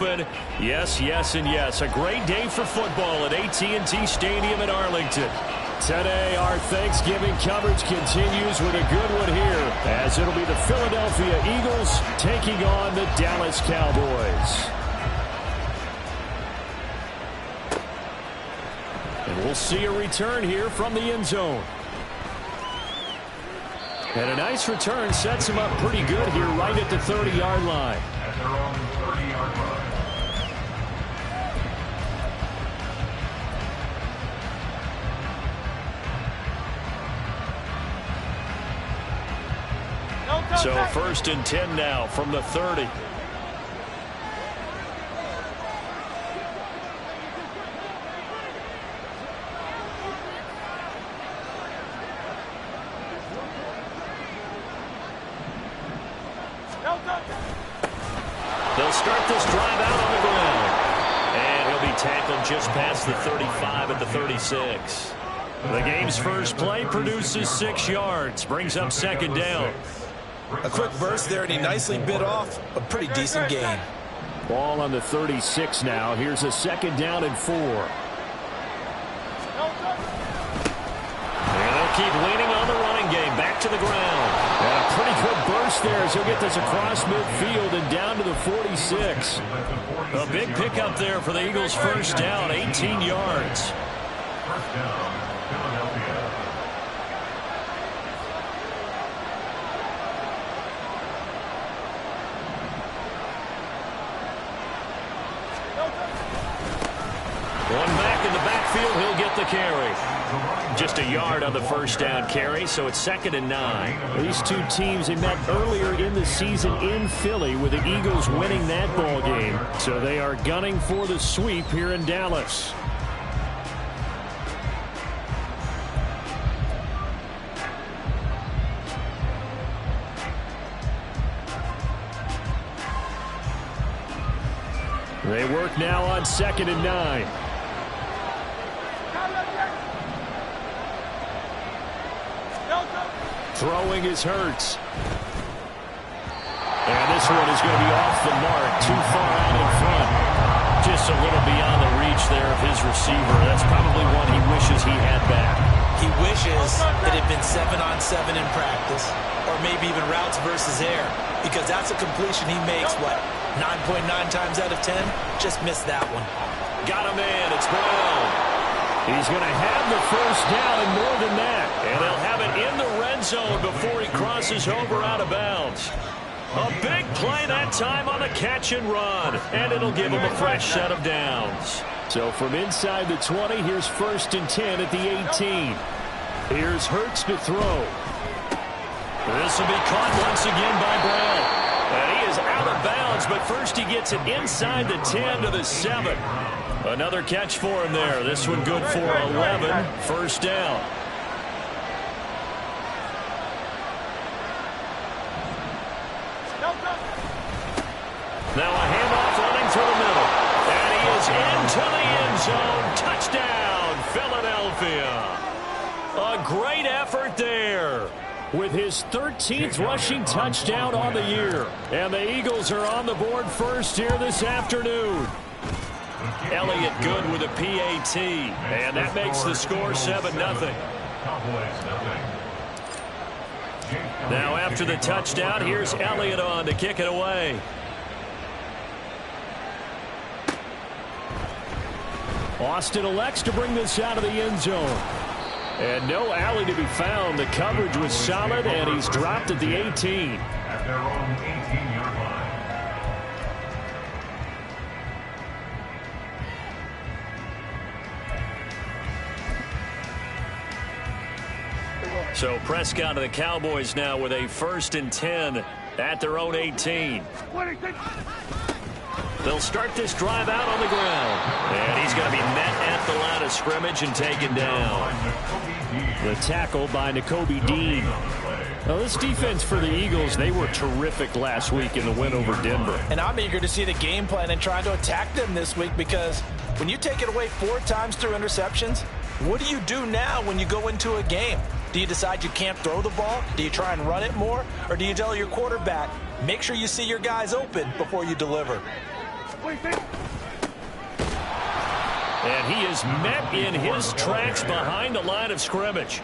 Yes, yes, and yes. A great day for football at AT&T Stadium in Arlington. Today, our Thanksgiving coverage continues with a good one here, as it'll be the Philadelphia Eagles taking on the Dallas Cowboys. And we'll see a return here from the end zone. And a nice return sets him up pretty good here right at the 30-yard line. At their own 30-yard line. So 1st and 10 now from the 30. They'll start this drive out on the ground. And he'll be tackled just past the 35 at the 36. The game's first play produces 6 yards, brings up 2nd down. A quick burst there, and he nicely bit off a pretty decent gain. Ball on the 36 now. Here's a 2nd down and 4. And they'll keep leaning on the running game. Back to the ground. And a pretty good burst there as he'll get this across midfield and down to the 46. A big pickup there for the Eagles' first down, 18 yards. First down, Philadelphia. One back in the backfield, he'll get the carry. Just a yard on the first down carry, so it's 2nd and 9. These two teams, they met earlier in the season in Philly with the Eagles winning that ball game. So they are gunning for the sweep here in Dallas. They work now on 2nd and 9. Throwing is Hurts. And this one is going to be off the mark, too far out in front. Just a little beyond the reach there of his receiver. That's probably one he wishes he had back. He wishes it had been 7-on-7 in practice, or maybe even routes versus air, because that's a completion he makes, 9.9 times out of 10? Just missed that one. Got him in. It's Brown. He's going to have the first down and more than that. And they'll have it in the red zone before he crosses over out of bounds. A big play that time on the catch and run. And it'll give him a fresh set of downs. So from inside the 20, here's 1st and 10 at the 18. Here's Hurts to throw. This will be caught once again by Brown. And he is out of bounds, but first he gets it inside the 10 to the 7. Another catch for him there. This one good for 11. First down. Now a handoff running through the middle. And he is into the end zone. Touchdown, Philadelphia. A great effort there, with his 13th rushing touchdown on the year. And the Eagles are on the board first here this afternoon. Elliott good with a PAT, and that makes the score 7-0. Now after the touchdown, here's Elliott on to kick it away. Austin elects to bring this out of the end zone. And no alley to be found. The coverage was solid, and he's dropped at the 18. At their own 18-yard line. So Prescott and the Cowboys now with a 1st and 10 at their own 18. They'll start this drive out on the ground. And he's going to be met at the line of scrimmage and taken down. The tackle by Nakobe Dean. Now, this defense for the Eagles, they were terrific last week in the win over Denver. And I'm eager to see the game plan and trying to attack them this week, because when you take it away 4 times through interceptions, what do you do now when you go into a game? Do you decide you can't throw the ball? Do you try and run it more? Or do you tell your quarterback, make sure you see your guys open before you deliver? And he is met in his tracks behind the line of scrimmage.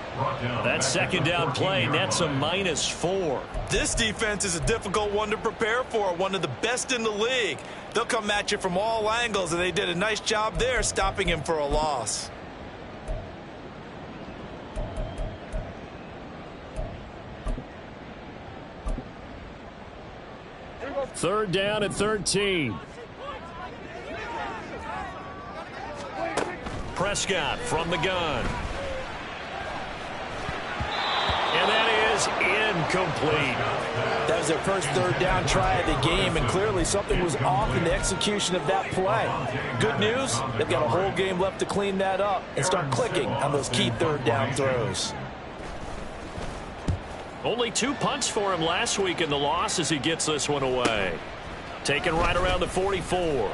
That second down play nets a -4. This defense is a difficult one to prepare for, one of the best in the league. They'll come at you from all angles, and they did a nice job there stopping him for a loss. Third down and 13. Prescott from the gun. And that is incomplete. That was their first third down try of the game, and clearly something was off in the execution of that play. Good news, they've got a whole game left to clean that up and start clicking on those key third down throws. Only 2 punts for him last week in the loss as he gets this one away. Taken right around the 44.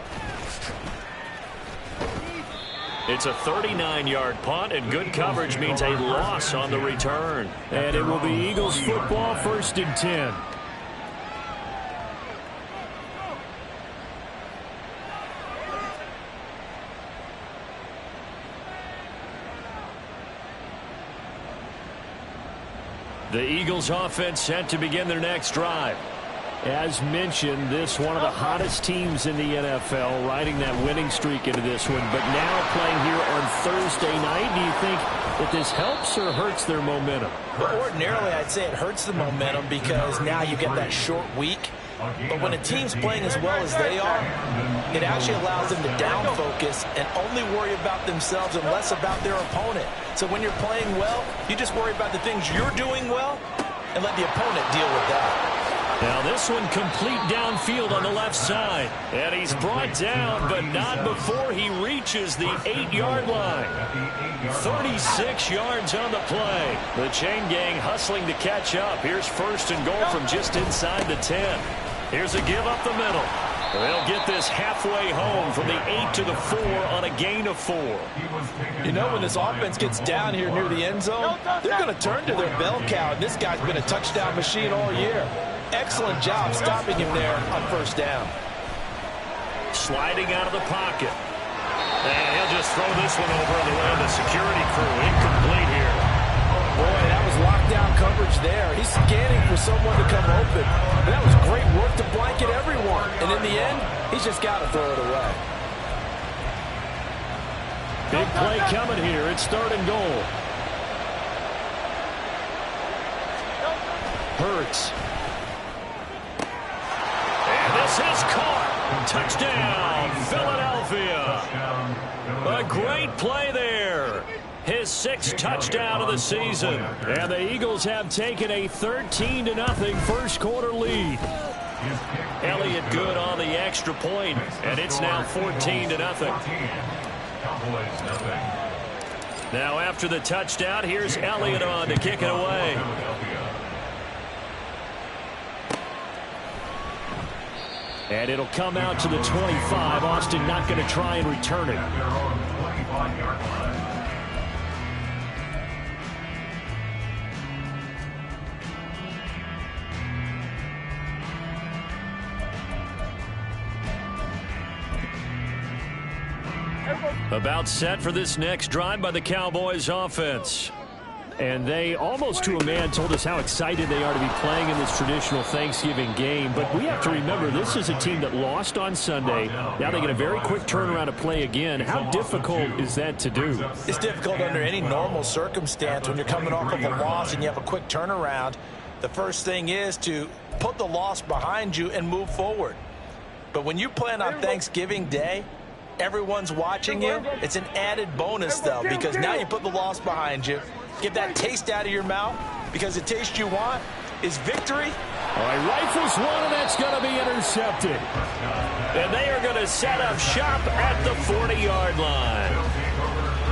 It's a 39-yard punt, and good coverage means a loss on the return. And it will be Eagles football, 1st and 10. The Eagles offense set to begin their next drive. As mentioned, this one of the hottest teams in the NFL, riding that winning streak into this one, but now playing here on Thursday night. Do you think that this helps or hurts their momentum? Well, ordinarily, I'd say it hurts the momentum because now you get that short week. But when a team's playing as well as they are, it actually allows them to down focus and only worry about themselves and less about their opponent. So when you're playing well, you just worry about the things you're doing well and let the opponent deal with that. Now this one complete downfield on the left side. And he's brought down, but not before he reaches the 8-yard line. 36 yards on the play. The chain gang hustling to catch up. Here's 1st and goal from just inside the 10. Here's a give up the middle. They'll get this halfway home from the 8 to the 4 on a gain of 4. You know, when this offense gets down here near the end zone, they're going to turn to their bell cow. And this guy's been a touchdown machine all year. Excellent job stopping him there on 1st down. Sliding out of the pocket. And he'll just throw this one over the way of the security crew. Incomplete here. Boy, that was lockdown coverage there. He's scanning for someone to come open. And that was great work to blanket everyone. And in the end, he's just got to throw it away. Big play coming here. It's 3rd and goal. Hurts. And this is caught. Touchdown, Philadelphia. A great play there. His 6th touchdown of the season. And the Eagles have taken a 13-0 first quarter lead. Elliott good on the extra point, and it's now 14-0. Now after the touchdown, here's Elliott on to kick it away. And it'll come out to the 25. Austin not going to try and return it. About set for this next drive by the Cowboys offense. And they, almost to a man, told us how excited they are to be playing in this traditional Thanksgiving game. But we have to remember, this is a team that lost on Sunday. Now they get a very quick turnaround to play again. How difficult is that to do? It's difficult under any normal circumstance when you're coming off of a loss and you have a quick turnaround. The first thing is to put the loss behind you and move forward. But when you plan on Thanksgiving Day, everyone's watching you. It's an added bonus, though, because now you put the loss behind you. Get that taste out of your mouth, because the taste you want is victory. All right, rifles one, and that's going to be intercepted. And they are going to set up shop at the 40-yard line.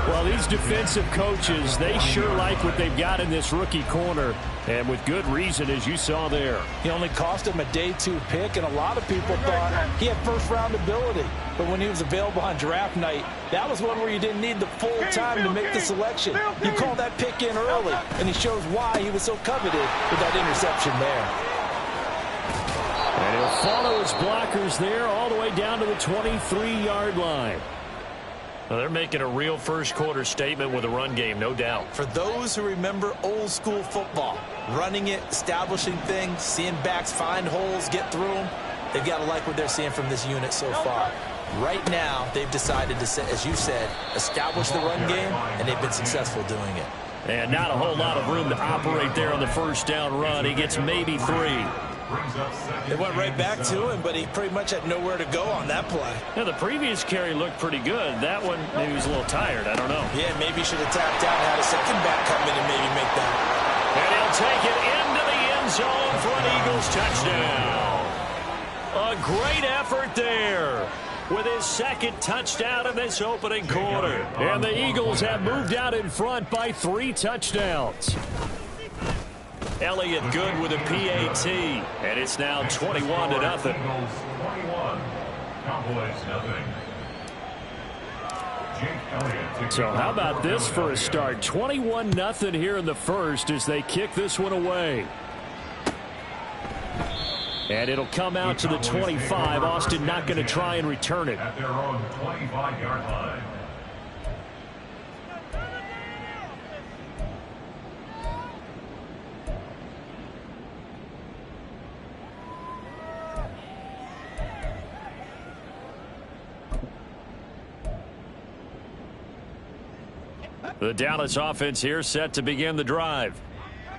Well, these defensive coaches, they sure like what they've got in this rookie corner, and with good reason, as you saw there. He only cost him a day 2 pick, and a lot of people thought he had first-round ability. But when he was available on draft night, that was one where you didn't need the full time to make the selection. You call that pick in early, and he shows why he was so coveted with that interception there. And he'll follow his blockers there all the way down to the 23-yard line. Well, they're making a real first-quarter statement with a run game, no doubt. For those who remember old-school football, running it, establishing things, seeing backs find holes, get through them, they've got to like what they're seeing from this unit so far. Right now, they've decided to, as you said, establish the run game, and they've been successful doing it. And not a whole lot of room to operate there on the first down run. He gets maybe 3. They went right back to him, but he pretty much had nowhere to go on that play. Yeah, the previous carry looked pretty good. That one, maybe he was a little tired. I don't know. Yeah, maybe he should have tapped out and had a second back come in and maybe make that. And he'll take it into the end zone for an Eagles touchdown. A great effort there with his second touchdown in this opening quarter. And the Eagles have moved out in front by 3 touchdowns. Elliott good with a PAT, and it's now 21-0. Eagles 21, Cowboys nothing. So how about this for a start? 21-0 here in the first as they kick this one away. And it'll come out to the 25. Austin not going to try and return it. At their own 25-yard line. The Dallas offense here set to begin the drive.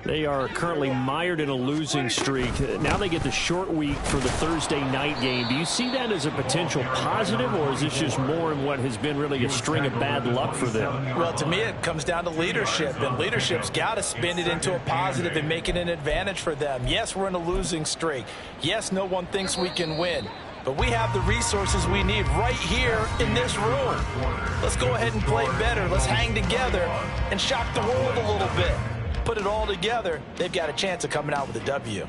They are currently mired in a losing streak. Now they get the short week for the Thursday night game. Do you see that as a potential positive, or is this just more in what has been really a string of bad luck for them? Well, to me, it comes down to leadership, and leadership's got to spin it into a positive and make it an advantage for them. Yes, we're in a losing streak. Yes, no one thinks we can win. But we have the resources we need right here in this room. Let's go ahead and play better. Let's hang together and shock the world a little bit. Put it all together, they've got a chance of coming out with a W.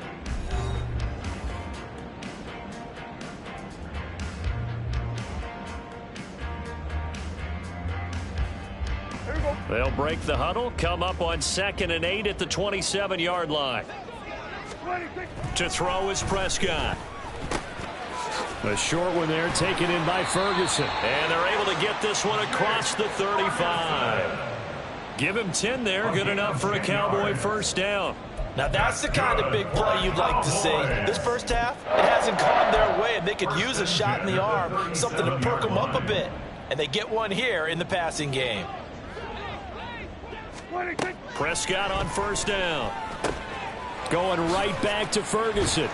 They'll break the huddle, come up on 2nd and 8 at the 27-yard line. To throw is Prescott. A short one there taken in by Ferguson. And they're able to get this one across the 35. Give him 10 there. Good enough for a Cowboy first down. Now that's the kind of big play you'd like to see. This first half, it hasn't gone their way, and they could use a shot in the arm, something to perk them up a bit. And they get one here in the passing game. Prescott on first down. Going right back to Ferguson.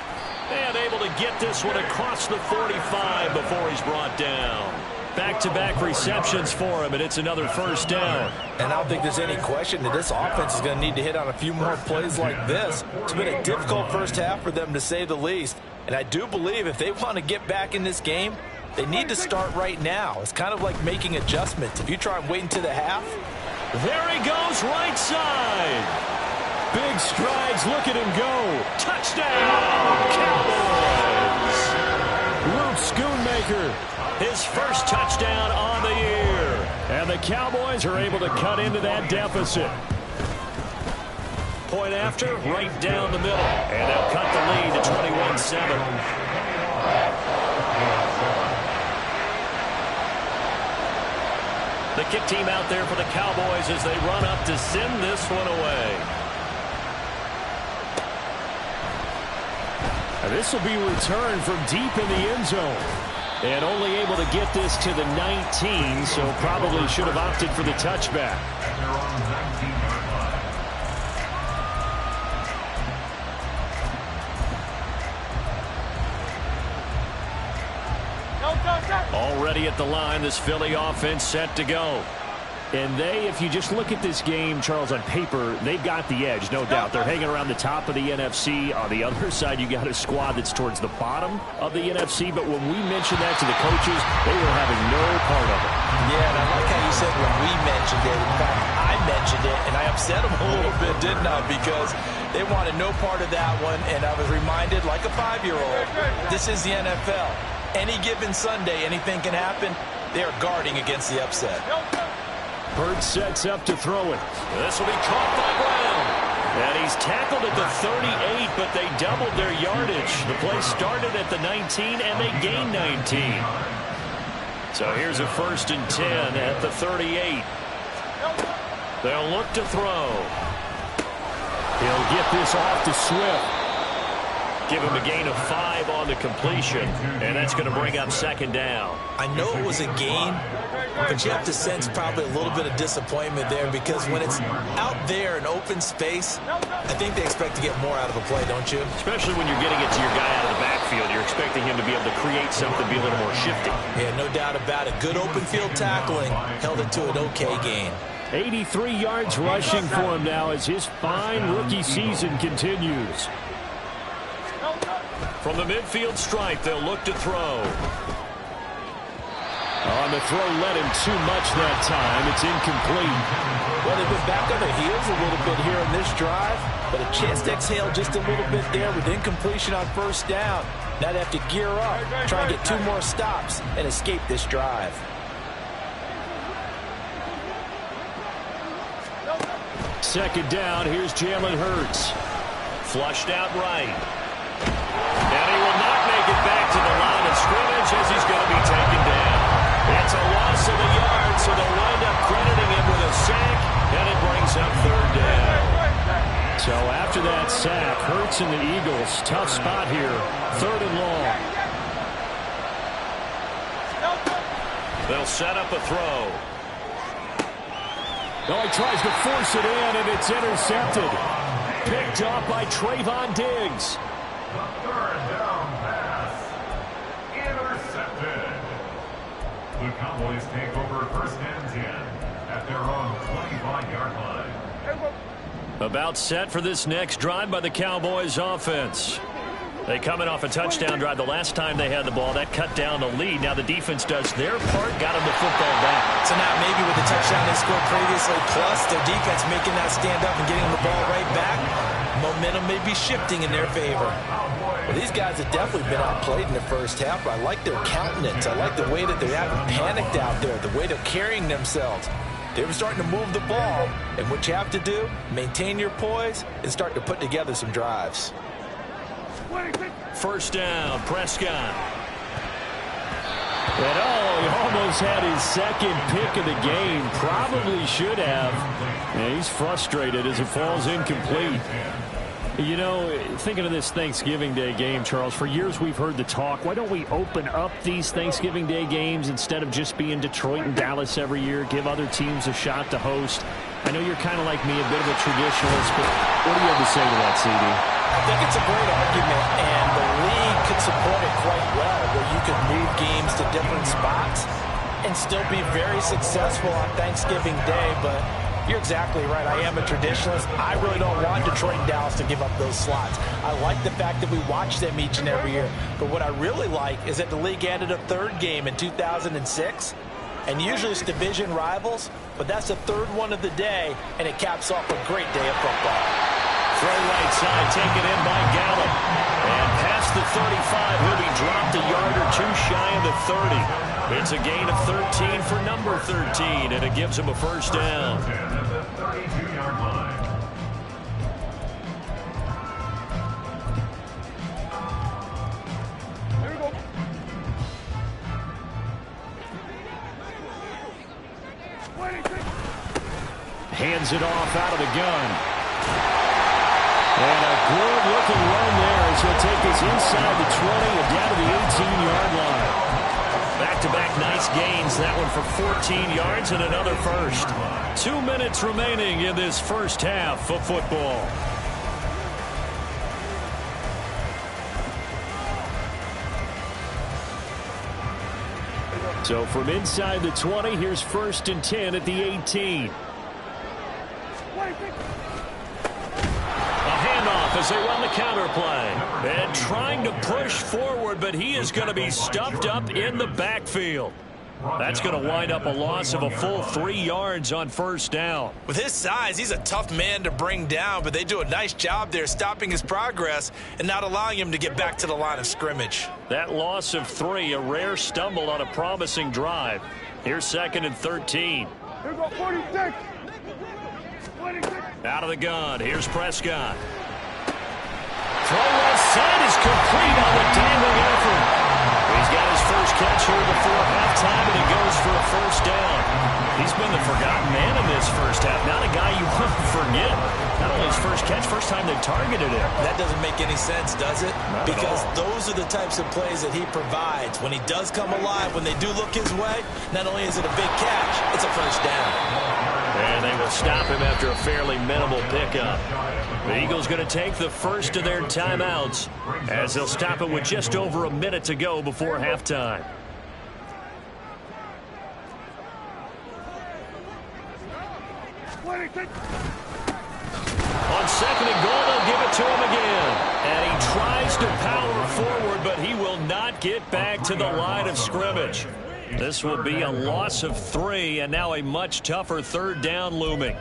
And able to get this one across the 45 before he's brought down. Back-to-back receptions for him, and it's another first down. And I don't think there's any question that this offense is going to need to hit on a few more plays like this. It's been a difficult first half for them, to say the least. And I do believe if they want to get back in this game, they need to start right now. It's kind of like making adjustments. If you try and wait until the half. There he goes, right side. Big strides, look at him go. Touchdown, Cowboys. Luke Schoonmaker, his first touchdown on the year. And the Cowboys are able to cut into that deficit. Point after, right down the middle. And they'll cut the lead to 21-7. The kick team out there for the Cowboys as they run up to send this one away. This will be returned from deep in the end zone. And only able to get this to the 19, so probably should have opted for the touchback. Already at the line, this Philly offense set to go. And they, if you just look at this game, Charles, on paper, they've got the edge, no doubt. They're hanging around the top of the NFC. On the other side, you got a squad that's towards the bottom of the NFC. But when we mentioned that to the coaches, they were having no part of it. Yeah, and I like how you said when we mentioned it. In fact, I mentioned it, and I upset them a little bit, didn't I? Because they wanted no part of that one, and I was reminded, like a 5-year-old, this is the NFL. Any given Sunday, anything can happen. They are guarding against the upset. Bird sets up to throw it. This will be caught by Brown. And he's tackled at the 38, but they doubled their yardage. The play started at the 19, and they gained 19. So here's a 1st and 10 at the 38. They'll look to throw. He'll get this off to Swift. Give him a gain of 5 on the completion, and that's going to bring up 2nd down. I know it was a gain, but you have to sense probably a little bit of disappointment there, because when it's out there in open space, I think they expect to get more out of a play, don't you? Especially when you're getting it to your guy out of the backfield. You're expecting him to be able to create something, be a little more shifty. Yeah, no doubt about it. Good open field tackling. Held it to an okay gain. 83 yards rushing for him now as his fine rookie season continues. From the midfield stripe, they'll look to throw. On the throw, led him too much that time. It's incomplete. Well, they've been back on their heels a little bit here in this drive, but a chance to exhale just a little bit there with incompletion on 1st down. Now they have to gear up, try and get 2 more stops, and escape this drive. Second down, here's Jalen Hurts. Flushed out right. And he will not make it back to the line of scrimmage as he's going to be taken down. It's a loss of a yard, so they'll wind up crediting him with a sack, and it brings up 3rd down. So after that sack, Hurts and the Eagles, tough spot here, 3rd and long. They'll set up a throw. Oh, he tries to force it in, and it's intercepted. Picked off by Trayvon Diggs. The 3rd down pass. Intercepted. The Cowboys take over 1st and 10 at their own 25-yard line. About set for this next drive by the Cowboys offense. They coming off a touchdown drive the last time they had the ball. That cut down the lead. Now the defense does their part, got them the football back. So now maybe with the touchdown they scored previously, plus their defense making that stand up and getting the ball right back, momentum may be shifting in their favor. Well, these guys have definitely been outplayed in the 1st half. I like their countenance. I like the way that they haven't panicked out there, the way they're carrying themselves. They were starting to move the ball, and what you have to do, maintain your poise and start to put together some drives. 1st down, Prescott. And he almost had his 2nd pick of the game. Probably should have. And he's frustrated as it falls incomplete. You know, thinking of this Thanksgiving Day game, Charles, for years we've heard the talk, why don't we open up these Thanksgiving Day games instead of just being Detroit and Dallas every year, give other teams a shot to host? I know you're kind of like me, a bit of a traditionalist, but what do you have to say to that, CD? I think it's a great argument, and the league could support it quite well, where you could move games to different spots and still be very successful on Thanksgiving Day, but you're exactly right. I am a traditionalist. I really don't want Detroit and Dallas to give up those slots. I like the fact that we watch them each and every year. But what I really like is that the league added a 3rd game in 2006. And usually it's division rivals, but that's the 3rd one of the day, and it caps off a great day of football. Throw right side, taken in by Gallup. And past the 35, he'll be dropped a yard or 2 shy of the 30. It's a gain of 13 for number 13, and it gives him a 1st down. At the 32-yard line. Hands it off out of the gun. And a good-looking run there as he'll take us inside the 20 and down to the 18-yard line. Back-to-back nice gains. That one for 14 yards and another 1st. 2 minutes remaining in this 1st half of football. So from inside the 20, here's 1st and 10 at the 18. As they run the counter play. And trying to push forward, but he is going to be stuffed up in the backfield. That's going to wind up a loss of a full 3 yards on 1st down. With his size, he's a tough man to bring down, but they do a nice job there stopping his progress and not allowing him to get back to the line of scrimmage. That loss of 3, a rare stumble on a promising drive. Here's 2nd and 13. Here we go, 46. Out of the gun, here's Prescott. Throw left side is complete on the dangling effort. He's got his first catch here before halftime, and he goes for a first down. He's been the forgotten man in this first half. Not a guy you want to forget. Not only his first catch, first time they've targeted him. That doesn't make any sense, does it? Not because at all. those are the types of plays that he provides. When he does come alive, when they do look his way, not only is it a big catch, it's a first down. And they will stop him after a fairly minimal pickup. The Eagles going to take the first of their timeouts as they'll stop it with just over a minute to go before halftime. On second and goal, they'll give it to him again. And he tries to power forward, but he will not get back to the line of scrimmage. This will be a loss of 3, and now a much tougher third down looming.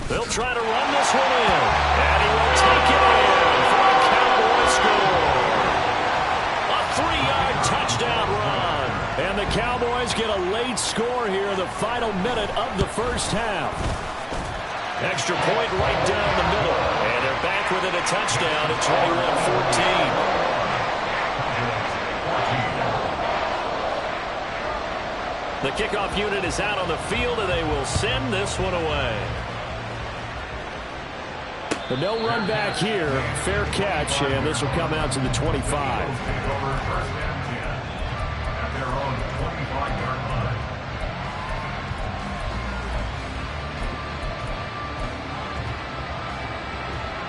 They'll try to run this one in. And he will take it in for a Cowboy score. A 3-yard touchdown run. And the Cowboys get a late score here in the final minute of the first half. Extra point right down the middle. And they're back within a touchdown at 21-14. The kickoff unit is out on the field, and they will send this one away. But no run back here. Fair catch, and this will come out to the 25.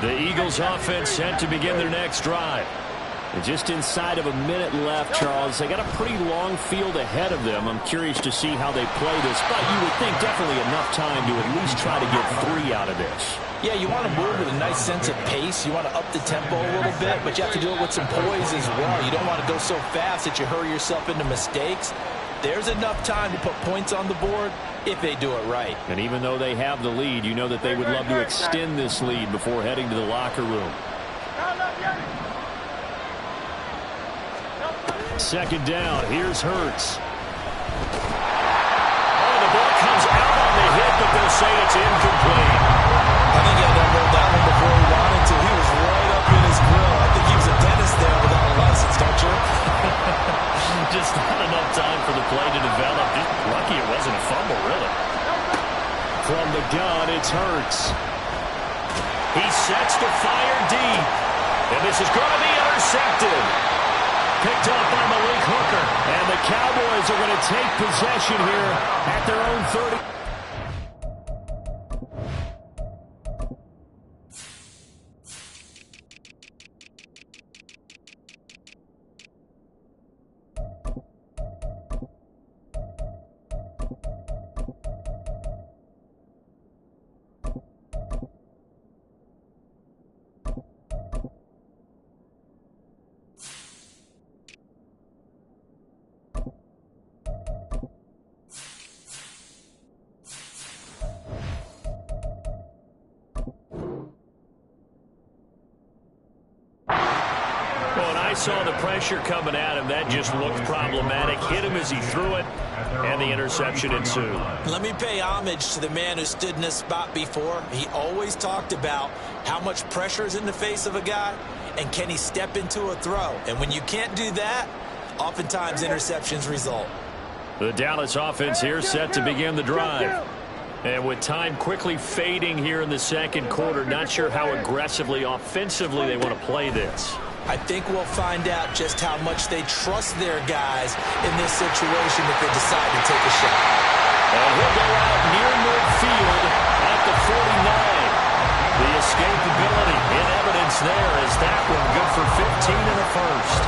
The Eagles offense set to begin their next drive. And just inside of a minute left, Charles. They got a pretty long field ahead of them. I'm curious to see how they play this, but you would think definitely enough time to at least try to get 3 out of this. Yeah, you want to move with a nice sense of pace. You want to up the tempo a little bit, but you have to do it with some poise as well. You don't want to go so fast that you hurry yourself into mistakes. There's enough time to put points on the board if they do it right. And even though they have the lead, you know that they would love to extend this lead before heading to the locker room. Second down, here's Hurts. Oh, the ball comes out on the hit, but they'll say it's incomplete. I think he had that rolled down one before he wanted to. He was right up in his grill. I think he was a dentist there without a license, don't you? Just not enough time for the play to develop. Just lucky it wasn't a fumble, really. From the gun, it's Hurts. He sets to fire deep. And this is going to be intercepted. Picked up by Malik Hooker. And the Cowboys are going to take possession here at their own 30. I saw the pressure coming at him. That just looked problematic. Hit him as he threw it, and the interception ensued. Let me pay homage to the man who stood in this spot before. He always talked about how much pressure is in the face of a guy, and can he step into a throw. And when you can't do that, oftentimes interceptions result. The Dallas offense here set to begin the drive. And with time quickly fading here in the second quarter, not sure how aggressively, offensively they want to play this. I think we'll find out just how much they trust their guys in this situation if they decide to take a shot. And he'll go out near midfield at the 49. The escapability in evidence there is that one good for 15 and a first.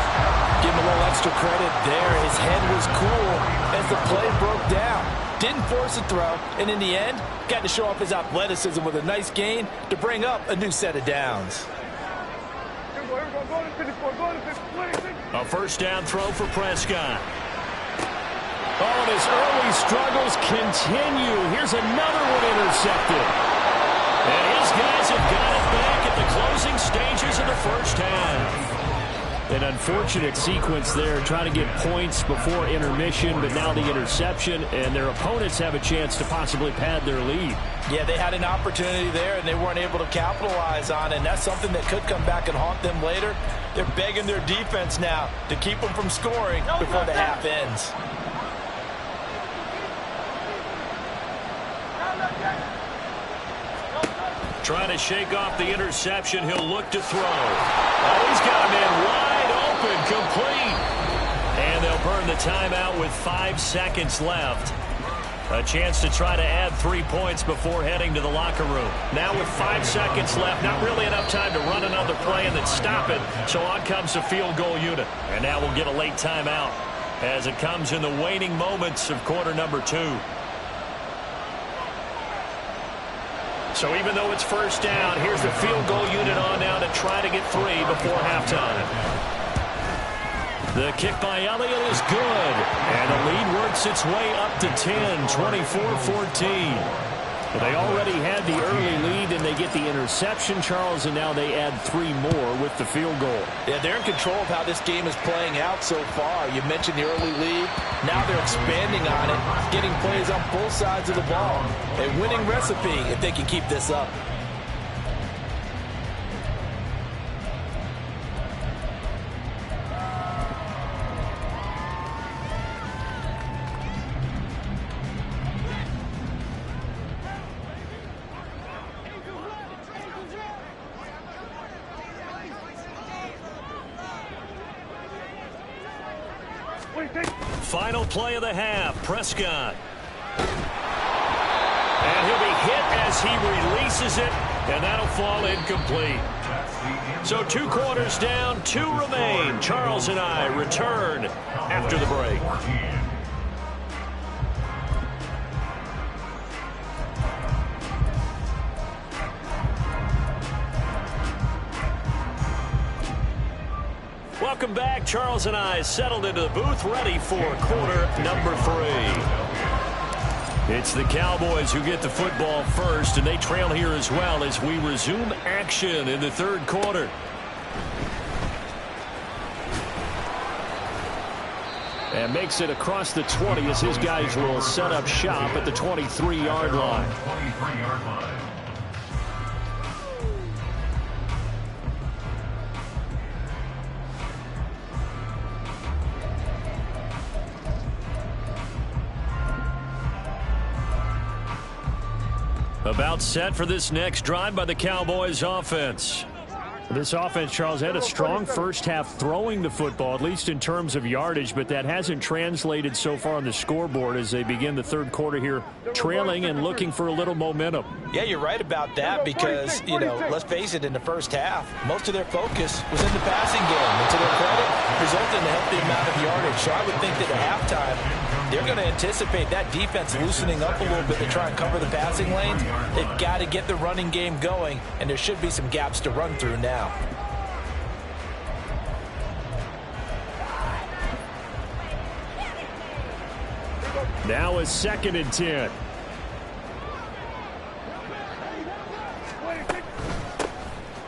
Give him a little extra credit there. His head was cool as the play broke down. Didn't force a throw, and in the end, got to show off his athleticism with a nice gain to bring up a new set of downs. A first down throw for Prescott. Oh, and his early struggles continue. Here's another one intercepted. And his guys have got it back at the closing stages of the first half. An unfortunate sequence there, trying to get points before intermission, but now the interception, and their opponents have a chance to possibly pad their lead. Yeah, they had an opportunity there, and they weren't able to capitalize on it, and that's something that could come back and haunt them later. They're begging their defense now to keep them from scoring before the half ends. Trying to shake off the interception. He'll look to throw. Oh, he's got him in wide open, complete. And they'll burn the timeout with 5 seconds left. A chance to try to add 3 points before heading to the locker room. Now with 5 seconds left, not really enough time to run another play and then stop it. So on comes the field goal unit. And now we'll get a late timeout as it comes in the waning moments of quarter number 2. So even though it's first down, here's the field goal unit on now to try to get 3 before halftime. The kick by Elliott is good. And the lead works its way up to 10, 24-14. Well, they already had the early lead, and they get the interception, Charles, and now they add 3 more with the field goal. Yeah, they're in control of how this game is playing out so far. You mentioned the early lead. Now they're expanding on it, getting plays on both sides of the ball. A winning recipe if they can keep this up. Final play of the half, Prescott. And he'll be hit as he releases it, and that'll fall incomplete. So 2 quarters down, 2 remain. Charles and I return after the break. Welcome back. Charles and I settled into the booth, ready for quarter number 3. It's the Cowboys who get the football first, and they trail here as well as we resume action in the third quarter. And makes it across the 20 as his guys will set up shop at the 23-yard line. About set for this next drive by the Cowboys offense. This offense, Charles, had a strong first half throwing the football, at least in terms of yardage, but that hasn't translated so far on the scoreboard as they begin the third quarter here, trailing and looking for a little momentum. Yeah, you're right about that because, you know, let's face it, in the first half, most of their focus was in the passing game. And to their credit, resulted in a healthy amount of yardage. So I would think that at halftime, they're going to anticipate that defense loosening up a little bit to try and cover the passing lanes. They've got to get the running game going, and there should be some gaps to run through now. Now a 2nd and 10.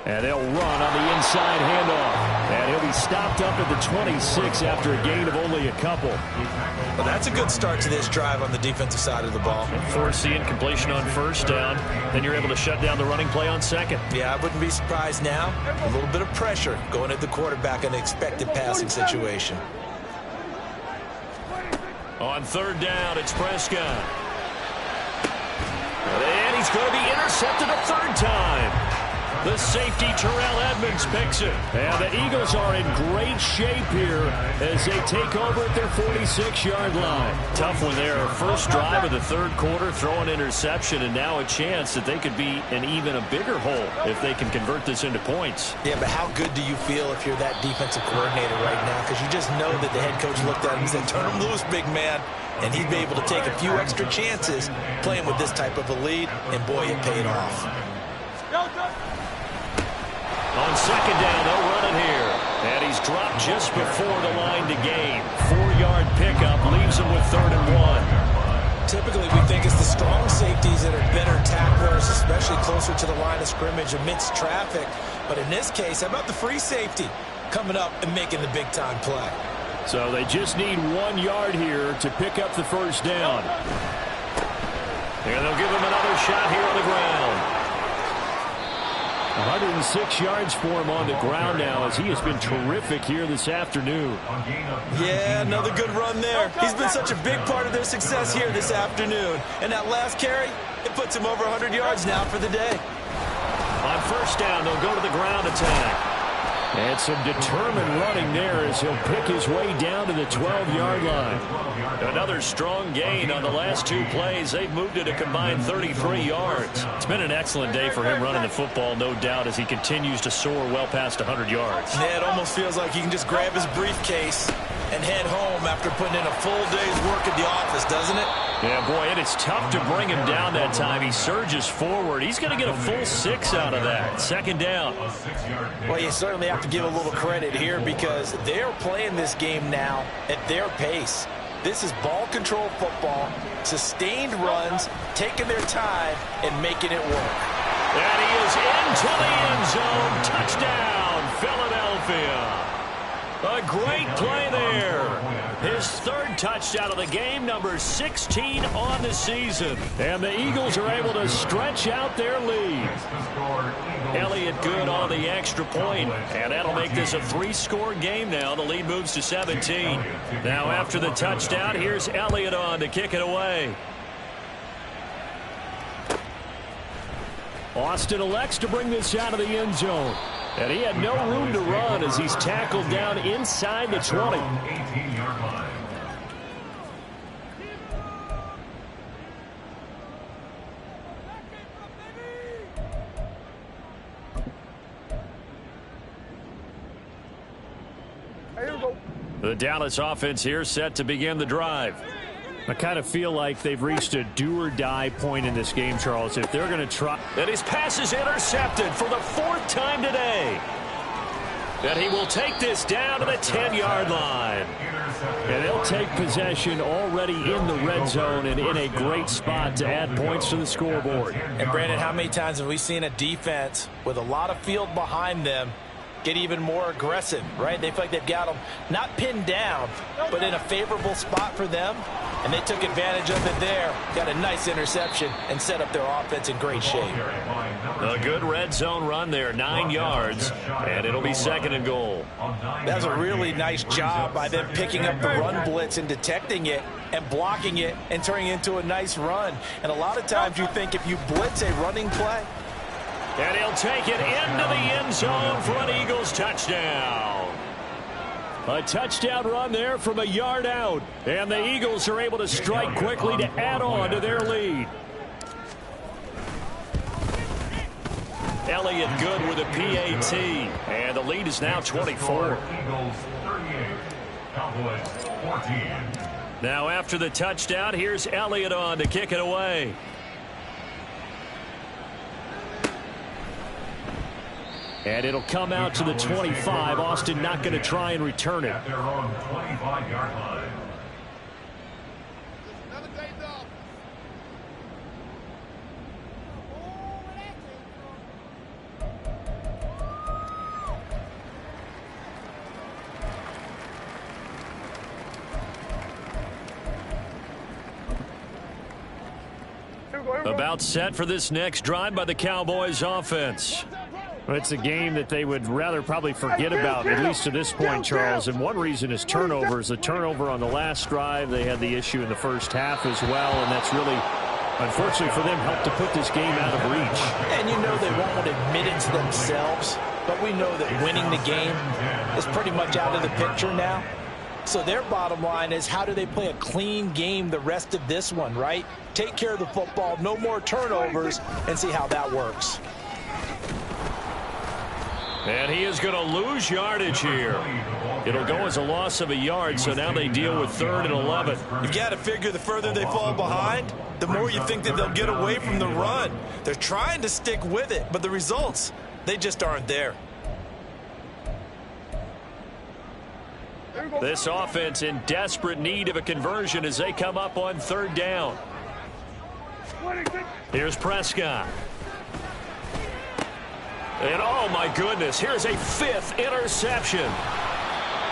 And they'll run on the inside handoff. And he'll be stopped up at the 26 after a gain of only a couple. Well, that's a good start to this drive on the defensive side of the ball. Force the incompletion on first down. Then you're able to shut down the running play on second. Yeah, I wouldn't be surprised now. A little bit of pressure going at the quarterback in an expected passing situation. On third down, it's Prescott. And he's going to be intercepted a 3rd time. The safety, Terrell Edmonds, picks it. And the Eagles are in great shape here as they take over at their 46-yard line. Tough one there. First drive of the third quarter, throw an interception, and now a chance that they could be in even a bigger hole if they can convert this into points. Yeah, but how good do you feel if you're that defensive coordinator right now? Because you just know that the head coach looked at him and said, turn him loose, big man. And he'd be able to take a few extra chances playing with this type of a lead, and boy, it paid off. On second down, they'll run it here. And he's dropped just before the line to gain. 4-yard pickup leaves him with 3rd and 1. Typically, we think it's the strong safeties that are better tacklers, especially closer to the line of scrimmage amidst traffic. But in this case, how about the free safety coming up and making the big-time play? So they just need 1 yard here to pick up the first down. And they'll give him another shot here on the ground. 106 yards for him on the ground now, as he has been terrific here this afternoon. Yeah, another good run there. He's been such a big part of their success here this afternoon. And that last carry, it puts him over 100 yards now for the day. On first down, they'll go to the ground attack. And some determined running there as he'll pick his way down to the 12-yard line. Another strong gain on the last 2 plays. They've moved it a combined 33 yards. It's been an excellent day for him running the football, no doubt, as he continues to soar well past 100 yards. Yeah, it almost feels like he can just grab his briefcase and head home after putting in a full day's work at the office, doesn't it? Yeah, boy, it is tough to bring him down that time. He surges forward. He's going to get a full 6 out of that. Second down. Well, you certainly have to give a little credit here because they're playing this game now at their pace. This is ball control football, sustained runs, taking their time, and making it work. And he is into the end zone. Touchdown, Philadelphia. A great play there. His 3rd touchdown of the game, number 16 on the season. And the Eagles are able to stretch out their lead. Elliott good on the extra point, and that'll make this a 3-score game now. The lead moves to 17. Now after the touchdown, here's Elliott on to kick it away. Austin elects to bring this out of the end zone. And he had no room to run as he's tackled down inside the 20. The Dallas offense here set to begin the drive. I kind of feel like they've reached a do-or-die point in this game, Charles. If they're going to try... And his pass is intercepted for the 4th time today. And he will take this down to the 10-yard line. And they'll take possession already in the red zone and in a great spot to add points to the scoreboard. And, Brandon, how many times have we seen a defense with a lot of field behind them get even more aggressive, right? They feel like they've got them not pinned down, but in a favorable spot for them, and they took advantage of it there. Got a nice interception and set up their offense in great shape. A good red zone run there, 9 yards, and it'll be 2nd and goal. That was a really nice job by them picking up the run blitz and detecting it and blocking it and turning it into a nice run. And a lot of times you think if you blitz a running play, and he'll take it into the end zone for an Eagles touchdown. A touchdown run there from a yard out. And the Eagles are able to strike quickly to add on to their lead. Elliott good with a PAT. And the lead is now 24. Eagles 38, Cowboys 14. Now after the touchdown, here's Elliott on to kick it away. And it'll come out to the 25. Austin not going to try and return it. At their own 25-yard line. About set for this next drive by the Cowboys offense. Well, it's a game that they would rather probably forget about, at least to this point, Charles. And one reason is turnovers. The turnover on the last drive, they had the issue in the first half as well, and that's really, unfortunately for them, helped to put this game out of reach. And you know they won't admit it to themselves, but we know that winning the game is pretty much out of the picture now. So their bottom line is, how do they play a clean game the rest of this one, right? Take care of the football, no more turnovers, and see how that works. And he is going to lose yardage here. It'll go as a loss of a yard, so now they deal with 3rd and 11. You've got to figure the further they fall behind, the more you think that they'll get away from the run. They're trying to stick with it, but the results, they just aren't there. This offense in desperate need of a conversion as they come up on 3rd down. Here's Prescott. And oh my goodness, here's a 5th interception.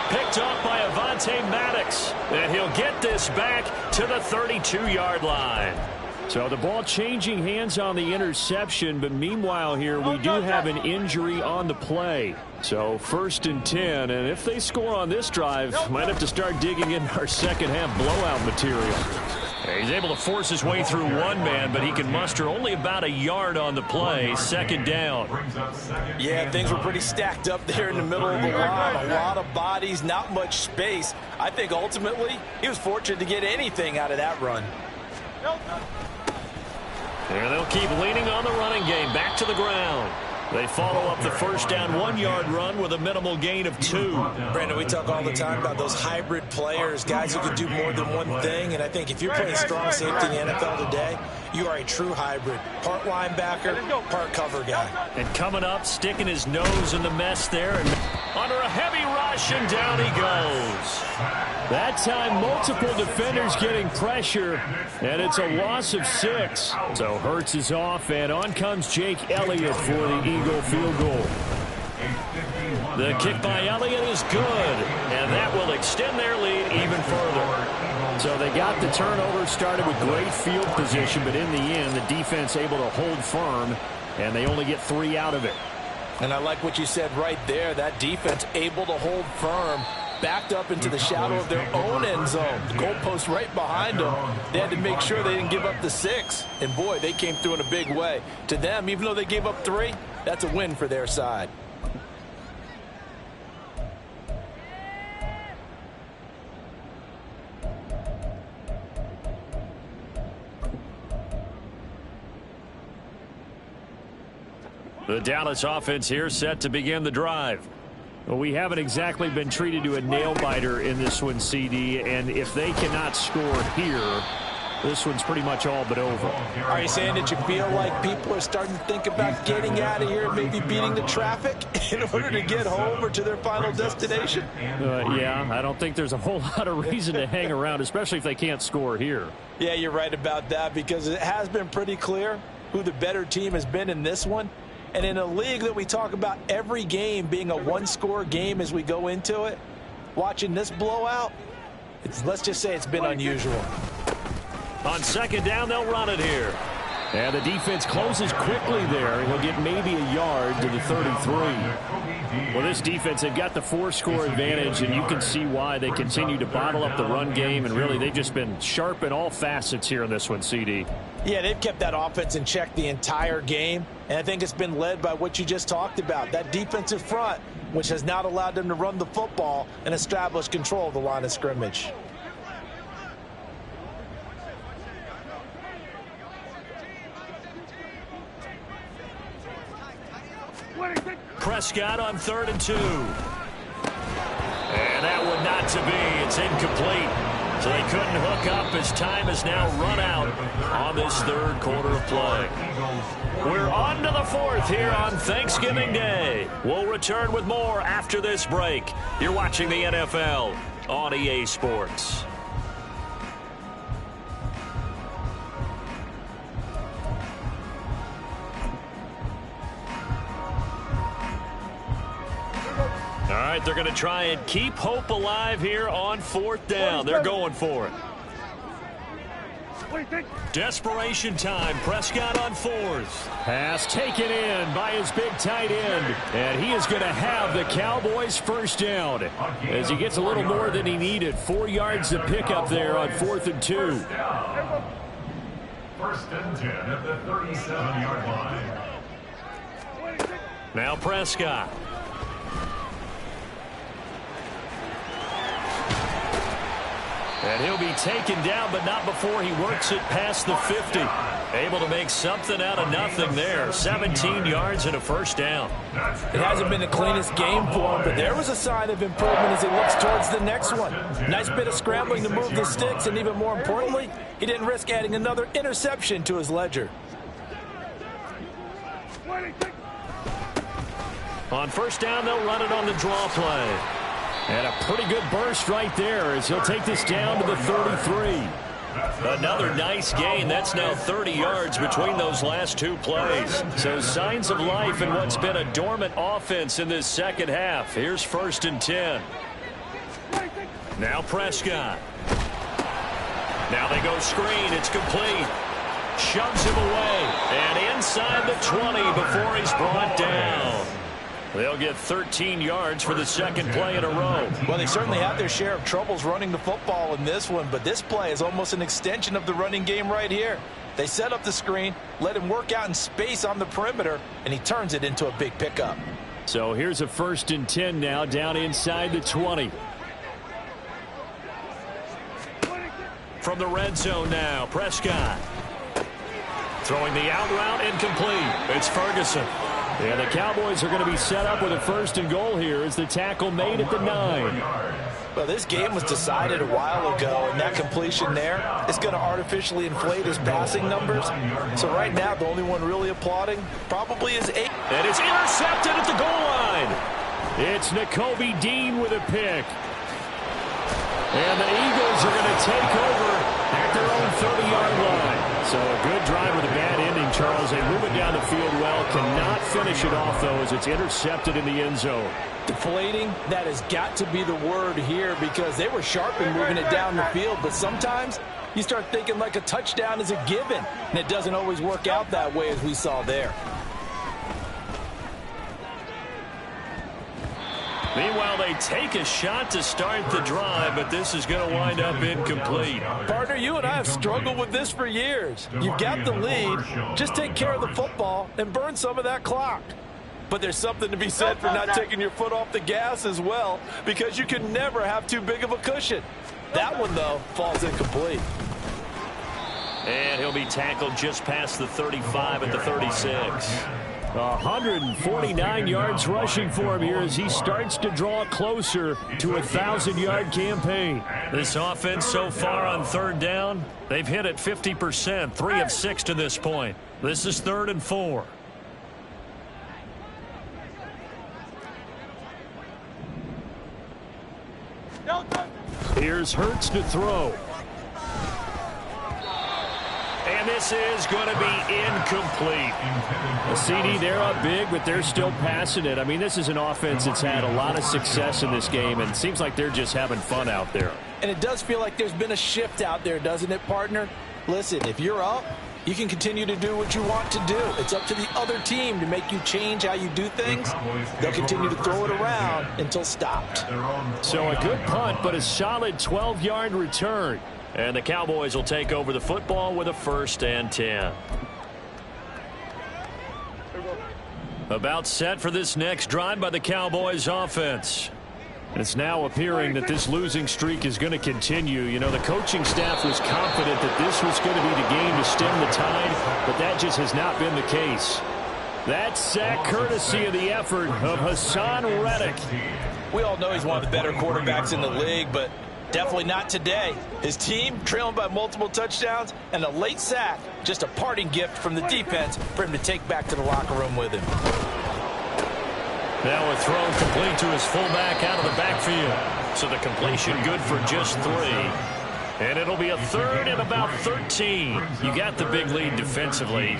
Picked up by Avonte Maddox. And he'll get this back to the 32-yard line. So the ball changing hands on the interception, but meanwhile here we do have an injury on the play. So 1st and 10, and if they score on this drive, might have to start digging into our second half blowout material. He's able to force his way through one man, but he can muster only about a yard on the play. 2nd down. Yeah, things were pretty stacked up there in the middle of the line. A lot of bodies, not much space. I think ultimately he was fortunate to get anything out of that run. Here they'll keep leaning on the running game. Back to the ground. They follow up the 1st down 1-yard run with a minimal gain of 2. Brandon, we talk all the time about those hybrid players, guys who can do more than one thing. And I think if you're playing strong safety in the NFL today, you are a true hybrid. Part linebacker, part cover guy. And coming up, sticking his nose in the mess there. And under a heavy rush, and down he goes. That time, multiple defenders getting pressure, and it's a loss of 6. So Hurts is off, and on comes Jake Elliott for the Eagle field goal. The kick by Elliott is good, and that will extend their lead even further. So they got the turnover, started with great field position, but in the end, the defense able to hold firm, and they only get 3 out of it. And I like what you said right there. That defense able to hold firm, backed up into the shadow of their own end zone. The goalpost right behind them. They had to make sure they didn't give up the 6. And, boy, they came through in a big way. To them, even though they gave up 3, that's a win for their side. The Dallas offense here set to begin the drive. Well, we haven't exactly been treated to a nail-biter in this one, CD, and if they cannot score here, this one's pretty much all but over. Are you saying that you feel like people are starting to think about getting out of here, maybe beating the traffic in order to get home or to their final destination? Yeah, I don't think there's a whole lot of reason to hang around, especially if they can't score here. Yeah, you're right about that, because it has been pretty clear who the better team has been in this one. And in a league that we talk about every game being a one-score game as we go into it, watching this blowout, let's just say it's been unusual. On 2nd down, they'll run it here. And the defense closes quickly there. He'll get maybe a yard to the 33. Well, this defense, they've got the 4-score advantage, and you can see why they continue to bottle up the run game, and really they've just been sharp in all facets here in this one, CD. Yeah, they've kept that offense in check the entire game, and I think it's been led by what you just talked about, that defensive front, which has not allowed them to run the football and establish control of the line of scrimmage. Prescott on 3rd and 2. And that one not to be. It's incomplete. So they couldn't hook up as time has now run out on this 3rd quarter of play. We're on to the 4th here on Thanksgiving Day. We'll return with more after this break. You're watching the NFL on EA Sports. All right, they're going to try and keep hope alive here on 4th down. They're going for it. Desperation time. Prescott on 4th. Pass taken in by his big tight end. And he is going to have the Cowboys' 1st down as he gets a little more than he needed. 4 yards to pick up there on 4th and 2. 1st and 10 at the 37-yard line. Now Prescott. And he'll be taken down, but not before he works it past the 50. Able to make something out of nothing there. 17 yards and a 1st down. It hasn't been the cleanest game for him, but there was a sign of improvement as he looks towards the next one. Nice bit of scrambling to move the sticks, and even more importantly, he didn't risk adding another interception to his ledger. On 1st down, they'll run it on the draw play. And a pretty good burst right there as he'll take this down to the 33. Another nice gain. That's now 30 yards between those last two plays. So signs of life in what's been a dormant offense in this second half. Here's 1st and 10. Now Prescott. Now they go screen. It's complete. Shoves him away. And inside the 20 before he's brought down. They'll get 13 yards for the second play in a row. Well, they certainly had their share of troubles running the football in this one, but this play is almost an extension of the running game right here. They set up the screen, let him work out in space on the perimeter, and he turns it into a big pickup. So here's a 1st and 10 now, down inside the 20. From the red zone now, Prescott. Throwing the out route, incomplete. It's Ferguson. Yeah, the Cowboys are going to be set up with a 1st and goal here as the tackle made at the 9. Well, this game was decided a while ago, and that completion there is going to artificially inflate his passing numbers. So right now, the only one really applauding probably is 8. And it's intercepted at the goal line. It's Nakobe Dean with a pick. And the Eagles are going to take over at their own 30-yard line. So a good drive with a bad ending, Charles. They move it down the field well. Cannot finish it off, though, as it's intercepted in the end zone. Deflating, that has got to be the word here because they were sharp in moving it down the field. But sometimes you start thinking like a touchdown is a given. And it doesn't always work out that way as we saw there. Meanwhile, they take a shot to start the drive, but this is going to wind up incomplete. Partner, you and I have struggled with this for years. You've got the lead. Just take care of the football and burn some of that clock. But there's something to be said for not taking your foot off the gas as well, because you can never have too big of a cushion. That one, though, falls incomplete. And he'll be tackled just past the 35 at the 36. 149 yards rushing for him here as he starts to draw closer to a 1,000-yard campaign. This offense so far on 3rd down, they've hit it 50%, 3 of 6 to this point. This is 3rd and 4. Here's Hurts to throw. And this is going to be incomplete. A CD, they're up big, but they're still passing it. I mean, this is an offense that's had a lot of success in this game, and it seems like they're just having fun out there. And it does feel like there's been a shift out there, doesn't it, partner? Listen, if you're up, you can continue to do what you want to do. It's up to the other team to make you change how you do things. They'll continue to throw it around until stopped. So a good punt, but a solid 12-yard return. And the Cowboys will take over the football with a 1st and 10. About set for this next drive by the Cowboys offense. It's now appearing that this losing streak is going to continue. You know, the coaching staff was confident that this was going to be the game to stem the tide, but that just has not been the case. That sack courtesy of the effort of Hassan Reddick. We all know he's one of the better quarterbacks in the league, but definitely not today. His team trailing by multiple touchdowns and a late sack. Just a parting gift from the defense for him to take back to the locker room with him. Now a throw complete to his fullback out of the backfield. So the completion good for just 3. And it'll be a 3rd and about 13. You got the big lead defensively.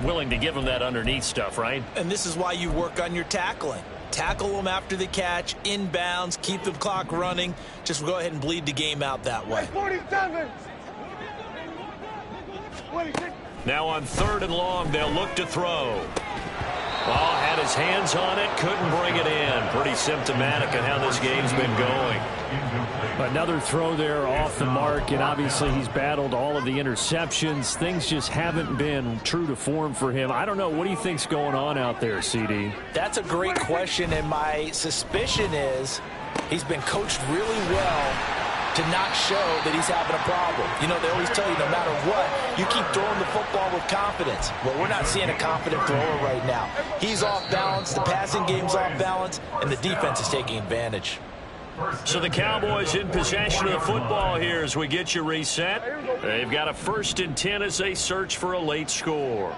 Willing to give him that underneath stuff, right? And this is why you work on your tackling. Tackle them after the catch, inbounds, keep the clock running. Just go ahead and bleed the game out that way. 47. Now on 3rd and long, they'll look to throw. Ball had his hands on it, couldn't bring it in. Pretty symptomatic of how this game's been going. Another throw there off the mark, and obviously he's battled all of the interceptions. Things just haven't been true to form for him. I don't know. What do you think's going on out there, CD? That's a great question, and my suspicion is he's been coached really well to not show that he's having a problem. You know, they always tell you no matter what, you keep throwing the football with confidence. Well, we're not seeing a confident thrower right now. He's off balance, the passing game's off balance, and the defense is taking advantage. So the Cowboys in possession of the football here as we get you reset. They've got a 1st and 10 as they search for a late score.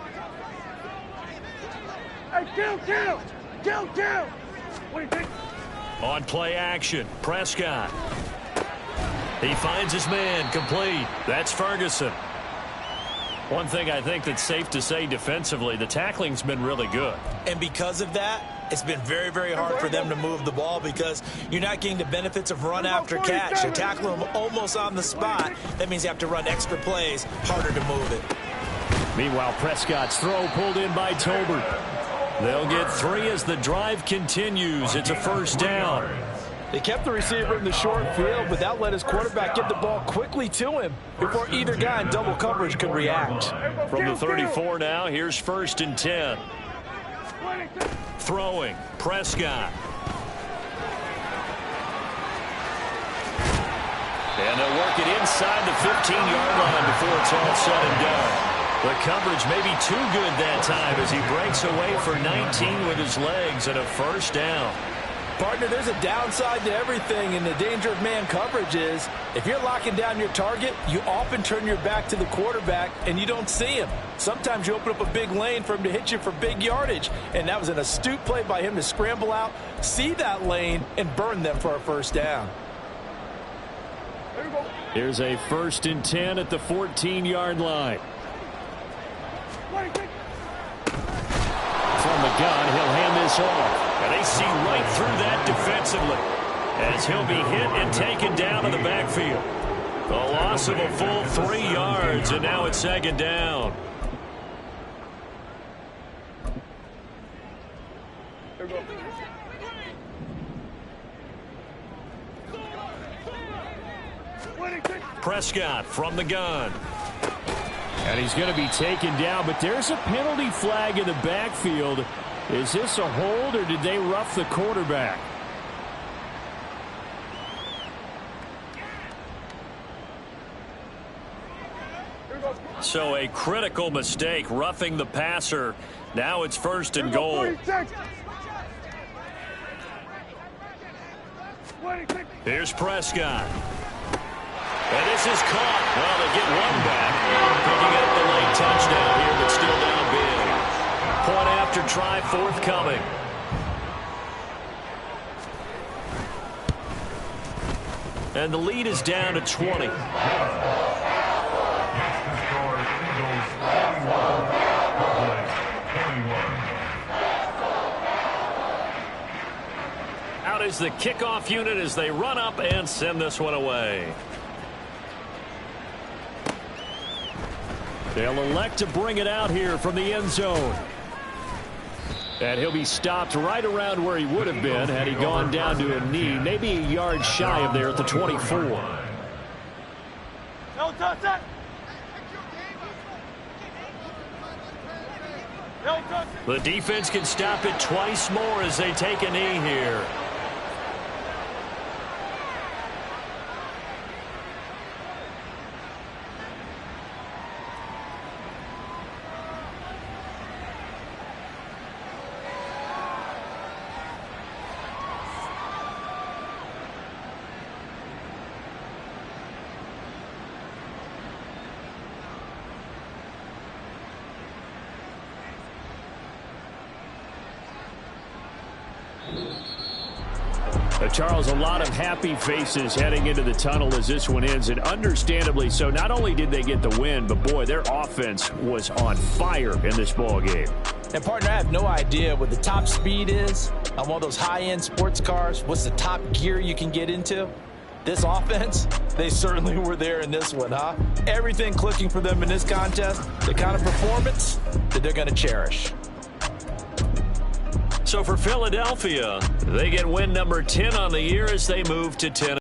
On play action, Prescott. He finds his man, complete. That's Ferguson. One thing I think that's safe to say defensively, the tackling's been really good. And because of that, it's been very, very hard for them to move the ball because you're not getting the benefits of run after catch. You tackle them almost on the spot. That means you have to run extra plays, harder to move it. Meanwhile, Prescott's throw pulled in by Tolbert. They'll get 3 as the drive continues. It's a first down. They kept the receiver in the short field, but that let his quarterback get the ball quickly to him before either guy in double coverage could react. From the 34 now, here's 1st and 10. Throwing, Prescott. And they'll work it inside the 15-yard line before it's all said and done. The coverage may be too good that time as he breaks away for 19 with his legs and a first down. Partner, there's a downside to everything, and the danger of man coverage is if you're locking down your target, you often turn your back to the quarterback and you don't see him. Sometimes you open up a big lane for him to hit you for big yardage, and that was an astute play by him to scramble out, see that lane, and burn them for a first down. Here's a 1st and 10 at the 14-yard line. From the gun, he'll hand this off. And they see right through that defensively as he'll be hit and taken down in the backfield. A loss of a full 3 yards, and now it's 2nd down. Prescott from the gun. And he's going to be taken down, but there's a penalty flag in the backfield. Is this a hold, or did they rough the quarterback? So a critical mistake, roughing the passer. Now it's 1st and goal. Here's Prescott. And this is caught. Well, they get one back. Picking up the late touchdown here, but still down big. Point after try forthcoming. And the lead is down to 20. Out is the kickoff unit as they run up and send this one away. They'll elect to bring it out here from the end zone. And he'll be stopped right around where he would have been had he gone down to a knee, maybe a yard shy of there at the 24. The defense can stop it twice more as they take a knee here. Charles, a lot of happy faces heading into the tunnel as this one ends, and understandably so. Not only did they get the win, but boy, their offense was on fire in this ball game. And partner, I have no idea what the top speed is on one of those high-end sports cars. What's the top gear you can get into? This offense, they certainly were there in this one, huh? Everything clicking for them in this contest, the kind of performance that they're going to cherish. So for Philadelphia, they get win number 10 on the year as they move to 10.